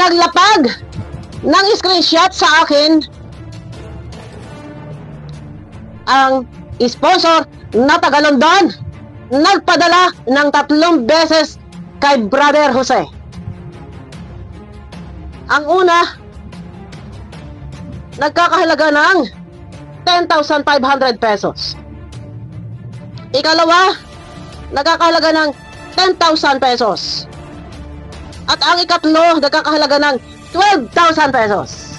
naglapag ng screenshot sa akin ang sponsor na taga London. Nagpadala ng 3 beses kay Brother Jose. Ang una, nagkakahalaga ng 10,500 pesos. Ikalawa, nagkakahalaga ng 10,000 pesos. At ang ikatlo, nagkakahalaga ng 12,000 pesos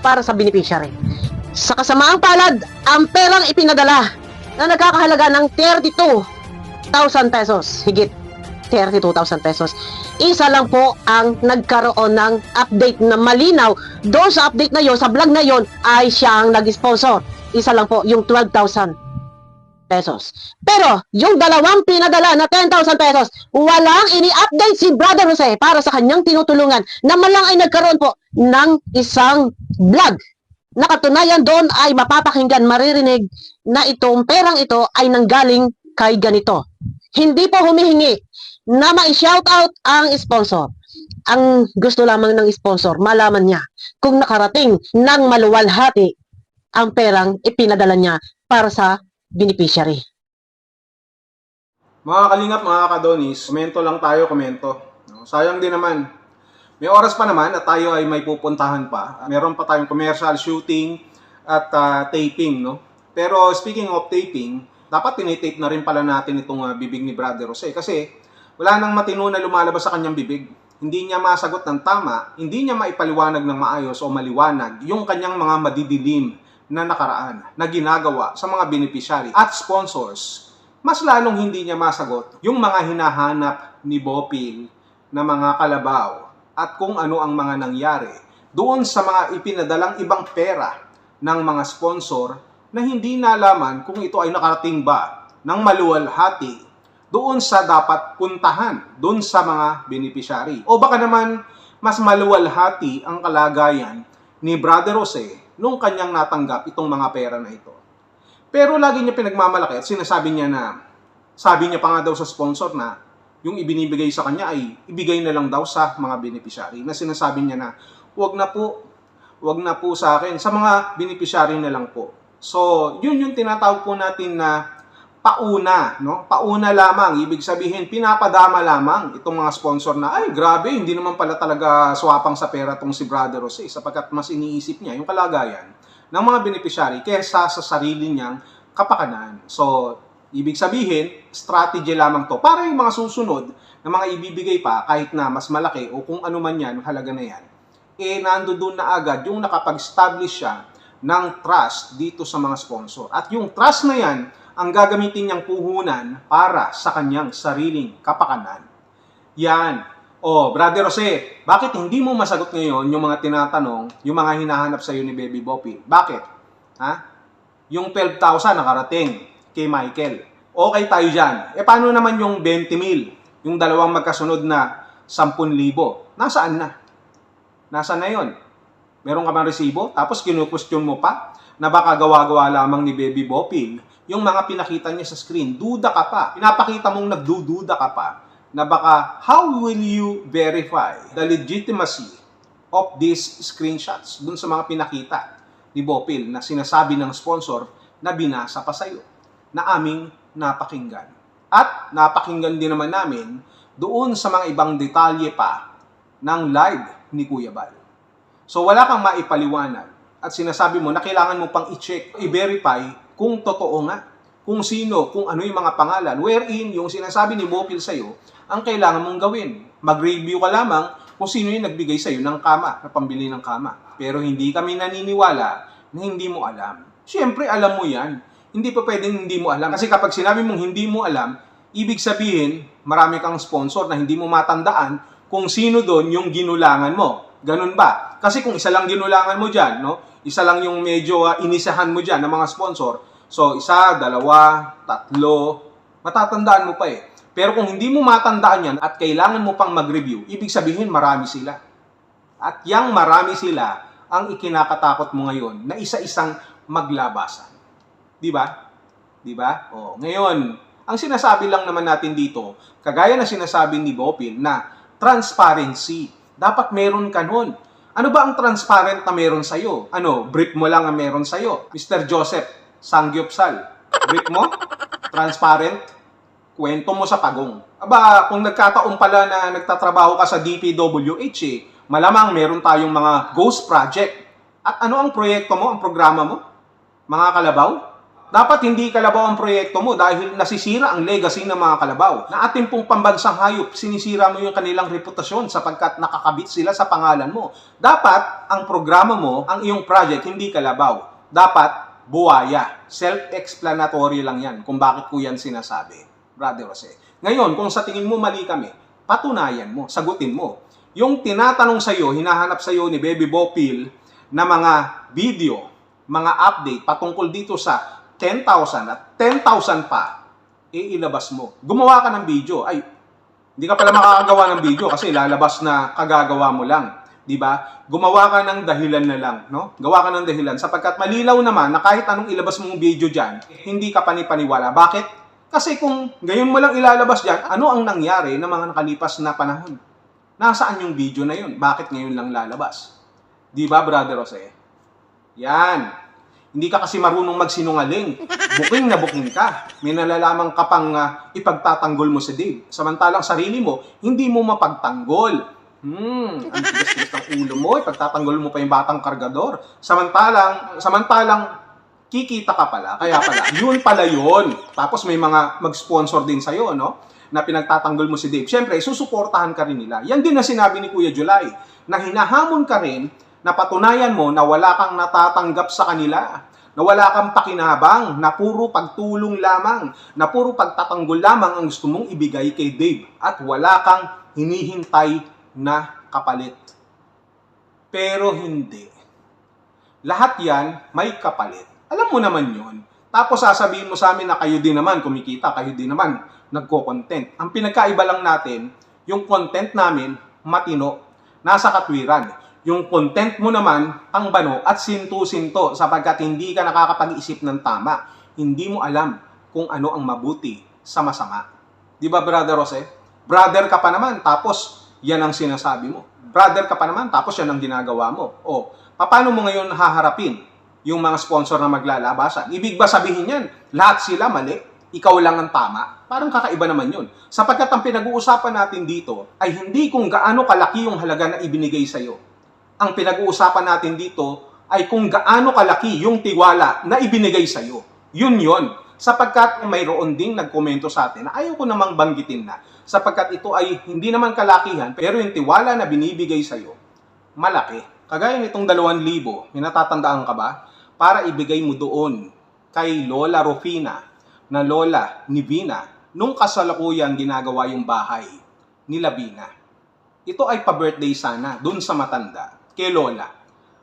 para sa beneficiary. Sa kasamaang palad, ang perang ipinadala na nagkakahalaga ng 32,000 pesos. Higit 32,000 pesos. Isa lang po ang nagkaroon ng update na malinaw. Doon sa update na yon, sa vlog na yon, ay siya ang nag-sponsor. Isa lang po, yung 12,000 pesos. Pero, yung dalawang pinadala na 10,000 pesos, walang ini-update si Brother Jose para sa kanyang tinutulungan na malang ay nagkaroon po ng isang vlog. Nakatunayan doon ay mapapakinggan, maririnig na itong perang ito ay nanggaling kay ganito. Hindi po humihingi na ma-shoutout ang sponsor. Ang gusto lamang ng sponsor, malaman niya kung nakarating ng maluwalhati ang perang ipinadala niya para sa beneficiary. Mga kalingap, mga kadonis, komento lang tayo, komento. Sayang din naman. May oras pa naman at tayo ay may pupuntahan pa. Meron pa tayong commercial shooting at taping, no? Pero speaking of taping, dapat tinitape na rin pala natin itong bibig ni Brother Jose kasi wala nang matino na lumalabas sa kanyang bibig. Hindi niya masagot ng tama, hindi niya maipaliwanag ng maayos o maliwanag yung kanyang mga madidilim na nakaraan na ginagawa sa mga beneficiary at sponsors. Mas lalong hindi niya masagot yung mga hinahanap ni Bopil na mga kalabaw at kung ano ang mga nangyari doon sa mga ipinadalang ibang pera ng mga sponsor na hindi nalaman kung ito ay nakarating ba ng maluwalhati doon sa dapat puntahan doon sa mga beneficiary. O baka naman mas maluwalhati ang kalagayan ni Brother Jose nung kanyang natanggap itong mga pera na ito. Pero lagi niya pinagmamalaki at sinasabi niya na, sabi niya pa nga daw sa sponsor na yung ibinibigay sa kanya ay ibigay na lang daw sa mga beneficiary. Na sinasabi niya na, wag na po sa akin, sa mga beneficiary na lang po. So, yun yung tinatawag po natin na pauna, no? Pauna lamang, ibig sabihin pinapadama lamang itong mga sponsor na ay grabe, hindi naman pala talaga swapang sa pera tong si Brother Jose sapagkat mas iniisip niya yung kalagayan ng mga beneficiary kaysa sa sarili niyang kapakanan. So, ibig sabihin, strategy lamang to para yung mga susunod na mga ibibigay pa kahit na mas malaki o kung ano man yan, halaga na yan, eh nandoon na agad yung nakapag-establish siya ng trust dito sa mga sponsor. At yung trust na yan, ang gagamitin niyang puhunan para sa kanyang sariling kapakanan. Yan. O, Brother Jose, bakit hindi mo masagot ngayon yung mga tinatanong, yung mga hinahanap sa iyo ni Baby Bopil? Bakit? Ha? Yung 12,000 nakarating kay Michael. Okay tayo dyan. E paano naman yung 20,000? Yung dalawang magkasunod na 10,000? Nasaan na? Nasaan na yun? Meron ka bang resibo? Tapos kinukustyon mo pa na baka gawa-gawa lamang ni Baby Bopil yung mga pinakita niya sa screen. Duda ka pa. Pinapakita mong nagdududa ka pa na baka how will you verify the legitimacy of these screenshots dun sa mga pinakita ni Bopil na sinasabi ng sponsor na binasa pa sa'yo na aming napakinggan. At napakinggan din naman namin doon sa mga ibang detalye pa ng live ni Kuya Bal. So wala kang maipaliwanag at sinasabi mo na kailangan mo pang i-check, i-verify kung totoo nga, kung sino, kung ano yung mga pangalan, wherein yung sinasabi ni Bopil sa'yo, ang kailangan mong gawin. Mag-review ka lamang kung sino yung nagbigay sa'yo ng kama, na pambili ng kama. Pero hindi kami naniniwala na hindi mo alam. Siyempre, alam mo yan. Hindi pa pwedeng hindi mo alam. Kasi kapag sinabi mong hindi mo alam, ibig sabihin, marami kang sponsor na hindi mo matandaan kung sino doon yung ginulangan mo. Ganun ba? Kasi kung isa lang ginulangan mo dyan, no? Isa lang yung medyo inisahan mo dyan ng mga sponsor. So, isa, dalawa, tatlo, matatandaan mo pa eh. Pero kung hindi mo matandaan yan at kailangan mo pang mag-review, ibig sabihin marami sila. At yang marami sila ang ikinakatakot mo ngayon na isa-isang maglabasan. Di ba? Di ba? O, ngayon, ang sinasabi lang naman natin dito, kagaya na sinasabi ni Bopil na transparency. Dapat meron ka nun. Ano ba ang transparent na meron sa'yo? Ano, brief mo lang ang meron sa'yo? Mr. Joseph Sangyupsal, brief mo? Transparent? Kwento mo sa pagong. Aba, kung nagkataon pala na nagtatrabaho ka sa DPWH, malamang meron tayong mga ghost project. At ano ang proyekto mo, ang programa mo? Mga kalabaw? Dapat hindi kalabaw ang proyekto mo dahil nasisira ang legacy ng mga kalabaw. Na ating pong pambansang hayop, sinisira mo yung kanilang reputasyon sapagkat nakakabit sila sa pangalan mo. Dapat ang programa mo, ang iyong project, hindi kalabaw. Dapat buwaya. Self-explanatory lang yan kung bakit ko yan sinasabi, Brother Jose. Ngayon, kung sa tingin mo mali kami, patunayan mo, sagutin mo. Yung tinatanong sa'yo, hinahanap sa'yo ni Baby Bopil na mga video, mga update patungkol dito sa 10,000 at 10,000 pa, ilabas mo. Gumawa ka ng video. Ay, hindi ka pala makakagawa ng video kasi lalabas na kagagawa mo lang. Di ba? Gumawa ka ng dahilan na lang. No? Gawa ka ng dahilan. Sapagkat malilaw naman na kahit anong ilabas mong video dyan, hindi ka panipaniwala. Bakit? Kasi kung ngayon mo lang ilalabas dyan, ano ang nangyari ng mga nakalipas na panahon? Nasaan yung video na yun? Bakit ngayon lang lalabas? Di ba, Brother Jose? Yan. Hindi ka kasi marunong magsinungaling. Buking na buking ka. May nalalaman ka pang ipagtatanggol mo si Dave. Samantalang sarili mo, hindi mo mapagtanggol. Ang tigas-tigas ng ulo mo, ipagtatanggol mo pa yung batang kargador. Samantalang kikita ka pala. Kaya pala, yun pala yun. Tapos may mga mag-sponsor din sa'yo, no? Na pinagtatanggol mo si Dave. Siyempre, susuportahan ka rin nila. Yan din na sinabi ni Kuya July, na hinahamon ka rin na patunayan mo na wala kang natatanggap sa kanila, na wala kang pakinabang, na puro pagtulong lamang, na puro pagtatanggol lamang ang gusto mong ibigay kay Dave, at wala kang hinihintay na kapalit. Pero hindi. Lahat yan may kapalit. Alam mo naman yun. Tapos sasabihin mo sa amin na kayo din naman kumikita, kayo din naman nagko-content. Ang pinagkaiba lang natin, yung content namin matino, nasa katwiran. Yung content mo naman, ang bano at sinto-sinto sapagkat hindi ka nakakapag-isip ng tama. Hindi mo alam kung ano ang mabuti sa masama. Di ba, Brother Jose? Brother ka pa naman, tapos yan ang sinasabi mo. Brother ka pa naman, tapos yan ang ginagawa mo. O, paano mo ngayon haharapin yung mga sponsor na maglalabasan? Ibig ba sabihin yan, lahat sila mali, ikaw lang ang tama? Parang kakaiba naman yun. Sapagkat ang pinag-uusapan natin dito ay hindi kung gaano kalaki yung halaga na ibinigay sa'yo. Ang pinag-uusapan natin dito ay kung gaano kalaki yung tiwala na ibinigay sa'yo. Yun yun. Sapagkat mayroon ding nagkomento sa atin na ayaw ko namang banggitin na. Sapagkat ito ay hindi naman kalakihan, pero yung tiwala na binibigay sa'yo, malaki. Kagaya nitong 2,000, may natatandaan ka ba? Para ibigay mo doon kay Lola Rufina, na lola ni Vina, nung kasalukuyan ginagawa yung bahay ni Vina. Ito ay pa-birthday sana, dun sa matanda, kay Lola.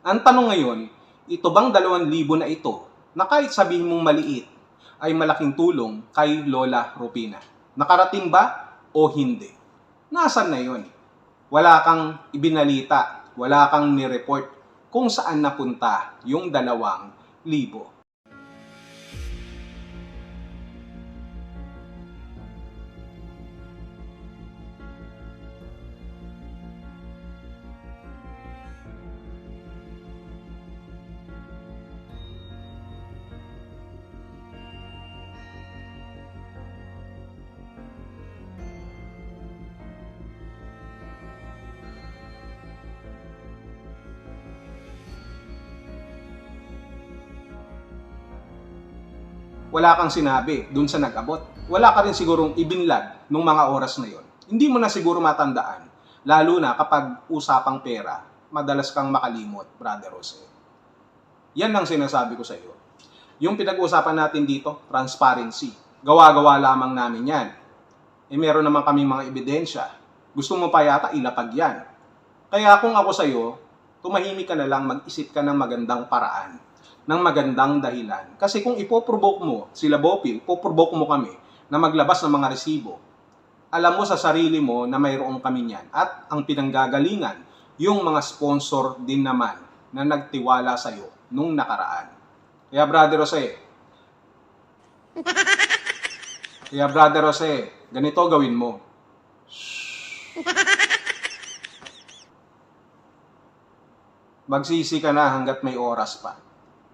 Ang tanong ngayon, ito bang 2,000 na ito, na kahit sabihin mong maliit, ay malaking tulong kay Lola Rufina? Nakarating ba o hindi? Nasaan na yun? Wala kang ibinalita, wala kang nireport kung saan napunta yung 2,000. Wala kang sinabi dun sa nag-abot. Wala ka rin sigurong ibinlad nung mga oras na yon. Hindi mo na siguro matandaan, lalo na kapag usapang pera, madalas kang makalimot, Brother Jose. Yan ang sinasabi ko sa iyo. Yung pinag-uusapan natin dito, transparency. Gawa-gawa lamang namin yan. Meron naman kaming mga ebidensya. Gusto mo pa yata ilapag yan. Kaya kung ako sa iyo, tumahimik ka na lang, mag-isip ka ng magandang paraan, ng magandang dahilan. Kasi kung ipoprovoke mo sila Bopil, ipoprovoke mo kami na maglabas ng mga resibo, alam mo sa sarili mo na mayroong kami niyan. At ang pinanggagalingan, yung mga sponsor din naman na nagtiwala sa'yo nung nakaraan. Kaya Brother Jose, ganito gawin mo. Magsisi ka na hanggat may oras pa.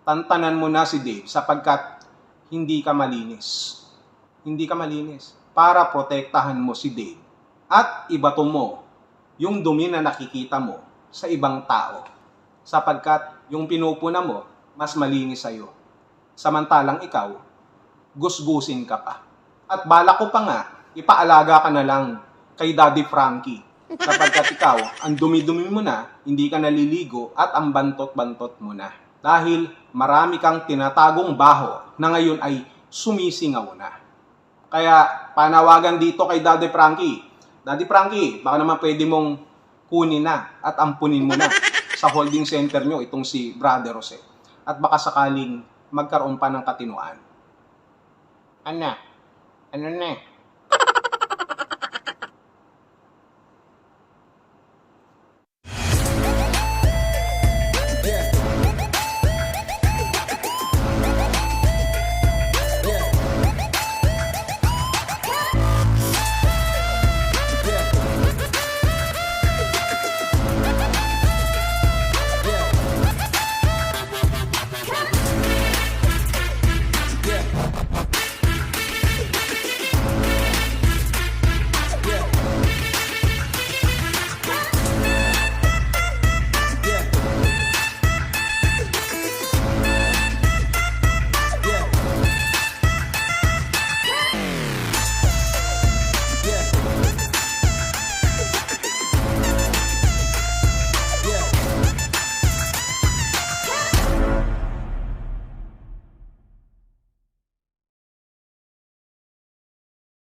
Tantanan mo na si Dave sapagkat hindi ka malinis. Hindi ka malinis. Para protektahan mo si Dave at ibato mo yung dumi na nakikita mo sa ibang tao. Sapagkat yung pinupuna mo, mas malinis sa'yo. Samantalang ikaw, gusgusin ka pa. At balak ko pa nga, ipaalaga ka na lang kay Daddy Frankie. Sapagkat ikaw, ang dumi-dumi mo na, hindi ka naliligo at ang bantot-bantot mo na. Dahil marami kang tinatagong baho na ngayon ay sumisingaw na. Kaya panawagan dito kay Daddy Frankie. Daddy Frankie, baka naman pwede mong kunin na at ampunin mo na sa holding center nyo itong si Brother Jose. At baka sakaling magkaroon pa ng katinuan. Ano? Ano na?